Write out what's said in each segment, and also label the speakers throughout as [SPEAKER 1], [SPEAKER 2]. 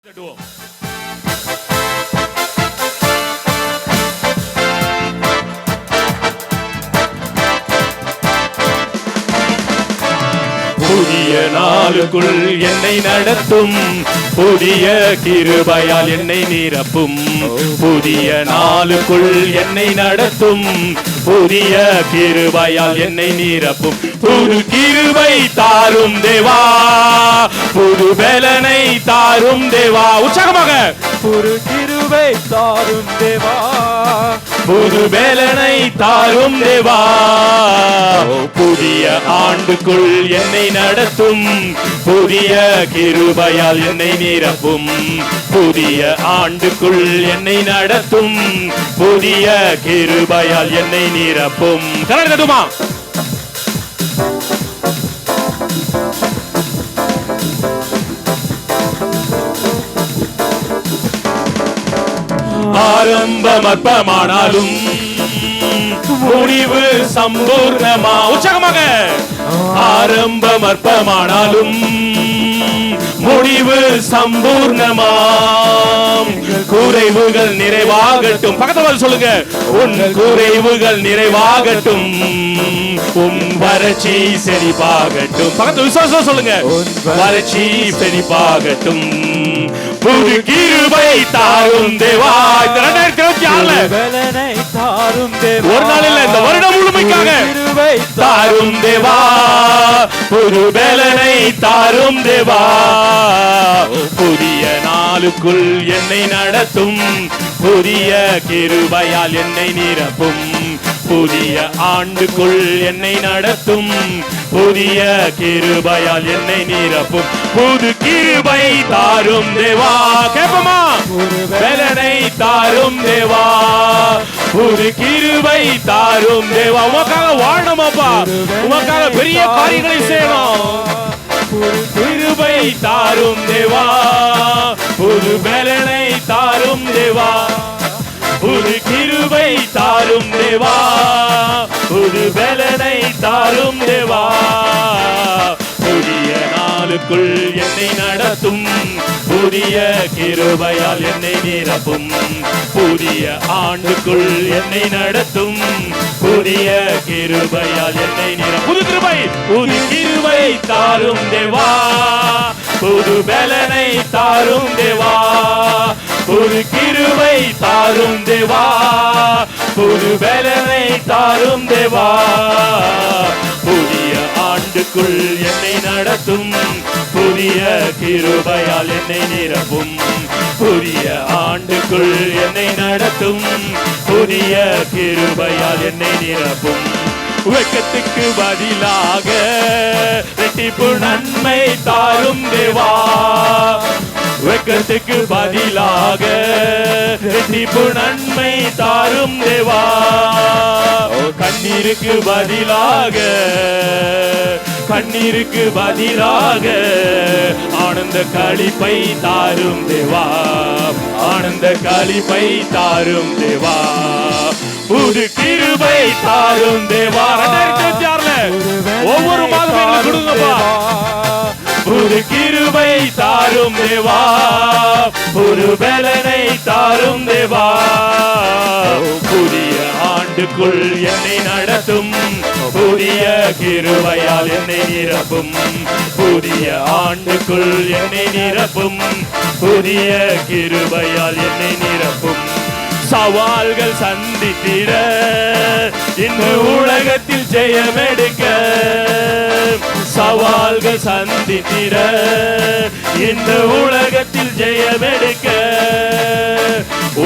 [SPEAKER 1] புதிய நாளுக்குள் என்னை நடத்தும், புதிய கிருபையால் என்னை நிரப்பும். புதிய நாளுக்குள் என்னை நடத்தும், புதிய கிருபையால் என்னை நிரப்பும். புது கிருபை தாரும் தேவா, புது பலனை தாரும் தேவா. உற்சாகமாக
[SPEAKER 2] புது கிருபை தாரும் தேவா,
[SPEAKER 1] புது பலனை தாரும் தேவா. புதிய ஆண்டுக்குள் என்னை நடத்தும், புதிய கிருபையால் என்னை நிரப்பும். புதிய ஆண்டுக்குள் என்னை நடத்தும், புதிய கிருபையால் என்னை நிரப்பும். கலந்துமா ஆரம்பம் அற்பமானாலும் முடிவு சம்பூர்ணமா. உற்சாகமாக ஆரம்பம் அற்பமானாலும் முடிவு சம்பூர்ணமாம். குறைவுகள் நிறைவாகட்டும். பக்கத்தில் சொல்லுங்க, உன் குறைவுகள் நிறைவாகட்டும், உன் வறட்சி செழிப்பாகட்டும். பக்கத்தில் விசுவாசம் சொல்லுங்க, வறட்சி செழிப்பாகட்டும். புது கிருபை தாரும் தேவா. இந்த 2024
[SPEAKER 2] தாரும் தேவா,
[SPEAKER 1] ஒரு நாள் இல்ல, இந்த வருடம் முழுமைக்காக தாரும் தேவா. புது பலனை தாரும் தேவா. புதிய நாளுக்குள் என்னை நடத்தும், புதிய கிருபையால் என்னை நிரப்பும். புதிய ஆண்டுக்குள் என்னை நடத்தும், புதிய கிருபையால் என்னை நிரப்பும். புது கிருபை தாரும் தேவா. கேப்பமா, பலனை தாரும் தேவா. புது கிருபை தாரும் தேவா. உமக்காக வாழணும் அப்பா, உமக்காக பெரிய காரியங்களை செய்யணும். புது கிருபை தாரும் தேவா, புது பலனை தாரும் தேவா. புது கிருபை தாரும் தேவா, புது பலனை தாரும் தேவா. புதிய நாளுக்குள் என்னை நடத்தும், புதிய கிருபையால் என்னை நிரப்பும். புதிய ஆண்டுக்குள் என்னை நடத்தும், புதிய கிருபையால் என்னை நிரப்பும். புது கிருபை, புது கிருபை தாரும் தேவா, புது பலனை தாரும் தேவா. புது கிருபை தாரும் தேவா, புது பலனை தாரும் தேவா. புதிய ஆண்டுக்குள் என்னை நடத்தும், புதிய கிருபையால் என்னை நிரப்பும். புதிய ஆண்டுக்குள் என்னை நடத்தும், புதிய கிருபையால் என்னை நிரப்பும். வெட்கத்துக்கு பதிலாக இரட்டிப்பு நன்மை தாரும் தேவா. வெட்கத்துக்கு பதிலாக இரட்டிப்பு நன்மை தாரும் தேவா. கண்ணீருக்கு பதிலாக, கண்ணீருக்கு பதிலாக ஆனந்த களிப்பை தாரும் தேவா. ஆனந்த களிப்பை தாரும் தேவா. புது கிருபை தாரும் தேவா. 2026 ஒவ்வொரு மாதமும் கொடுங்கப்பா. புது கிருபை தாரும் தேவா, புது பலனை தாரும் தேவா. புதிய ஆண்டுக்குள் என்னை நடத்தும், புதிய கிருபையால் என்னை நிரப்பும். புதிய ஆண்டுக்குள் என்னை நிரப்பும், புதிய கிருபையால் என்னை நிரப்பும். சவால்கள் சந்தித்திட இந்த உலகத்தில் ஜெயமெடுக்க, சவால்கள் சந்தித்திட இந்த உலகத்தில் ஜெயமெடுக்க.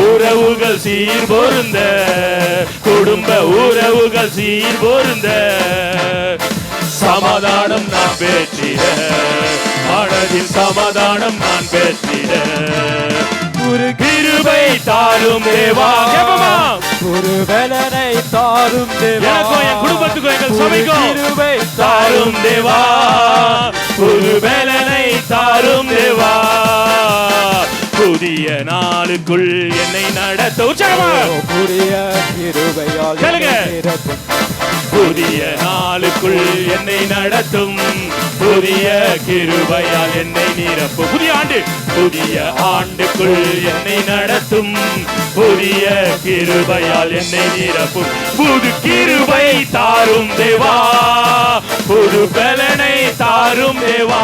[SPEAKER 1] உறவுகள் சீர் பொருந்த, குடும்ப உறவுகள் சீர் பொருந்த. சமாதானம் நான் பெற்றிட, மனதில் சமாதானம் நான் பெற்றிட. ஒரு கிருபை தாரும் தேவா.
[SPEAKER 2] ஒரு பலனை தாரும் தேவா.
[SPEAKER 1] எனக்கும் என் குடும்பத்துக்கும் எங்கள் சபைக்கும்
[SPEAKER 2] கிருபை
[SPEAKER 1] தாரும் தேவா. ஒரு பலனை தாரும் தேவா. புதிய நாளுக்குள் என்னை நடத்த. உற்சாகமாக
[SPEAKER 2] புதிய கிருபையால்
[SPEAKER 1] புதிய நாளுக்குள் என்னை நடத்தும், புதிய கிருபையால் என்னை நிரப்பும். புதிய ஆண்டு புதிய ஆண்டுக்குள் என்னை நடத்தும் புதிய கிருபையால் என்னை நிரப்பும் புது கிருபை தாரும் தேவா புது பலனை தாரும் தேவா